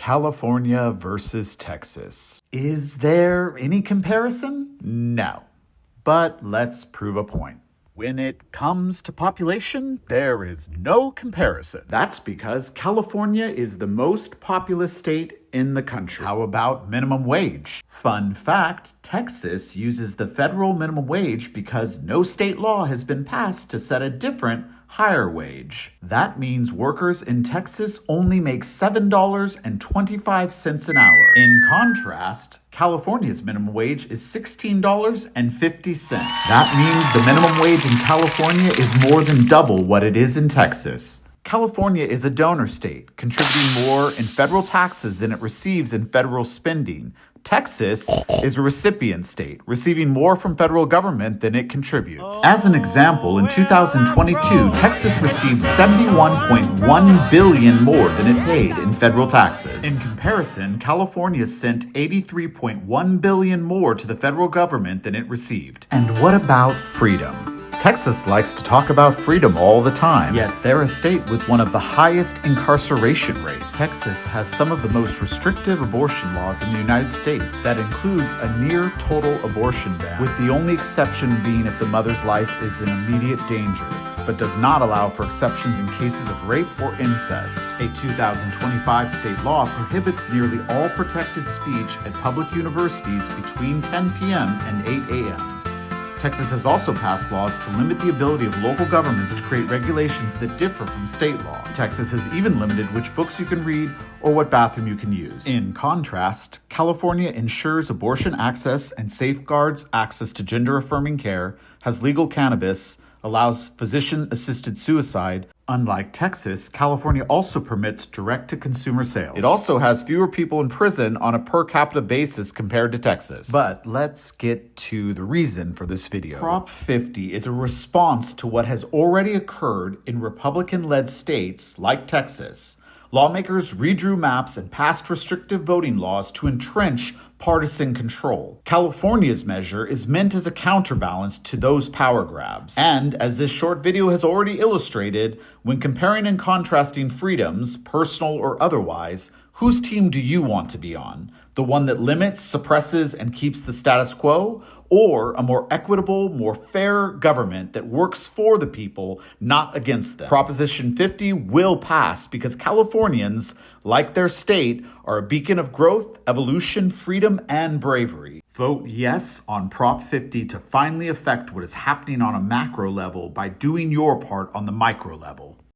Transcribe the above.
California versus Texas. Is there any comparison? No. But let's prove a point. When it comes to population, there is no comparison. That's because California is the most populous state in the country. How about minimum wage? Fun fact, Texas uses the federal minimum wage because no state law has been passed to set a different, higher wage. That means workers in Texas only make $7.25 an hour. In contrast, California's minimum wage is $16.50. That means the minimum wage in California is more than double what it is in Texas. California is a donor state, contributing more in federal taxes than it receives in federal spending. Texas is a recipient state, receiving more from federal government than it contributes. As an example, in 2022, Texas received $71.1 billion more than it paid in federal taxes. In comparison, California sent $83.1 billion more to the federal government than it received. And what about freedom? Texas likes to talk about freedom all the time, yet they're a state with one of the highest incarceration rates. Texas has some of the most restrictive abortion laws in the United States. That includes a near total abortion ban, with the only exception being if the mother's life is in immediate danger, but does not allow for exceptions in cases of rape or incest. A 2025 state law prohibits nearly all protected speech at public universities between 10 p.m. and 8 a.m. Texas has also passed laws to limit the ability of local governments to create regulations that differ from state law. Texas has even limited which books you can read or what bathroom you can use. In contrast, California ensures abortion access and safeguards access to gender-affirming care, has legal cannabis, allows physician-assisted suicide. Unlike Texas, California also permits direct-to-consumer sales. It also has fewer people in prison on a per capita basis compared to Texas. But let's get to the reason for this video. Prop 50 is a response to what has already occurred in Republican-led states like Texas. Lawmakers redrew maps and passed restrictive voting laws to entrench partisan control. California's measure is meant as a counterbalance to those power grabs. And as this short video has already illustrated, when comparing and contrasting freedoms, personal or otherwise, whose team do you want to be on? The one that limits, suppresses, and keeps the status quo? Or a more equitable, more fair government that works for the people, not against them? Proposition 50 will pass because Californians, like their state, are a beacon of growth, evolution, freedom, and bravery. Vote yes on Prop 50 to finally affect what is happening on a macro level by doing your part on the micro level.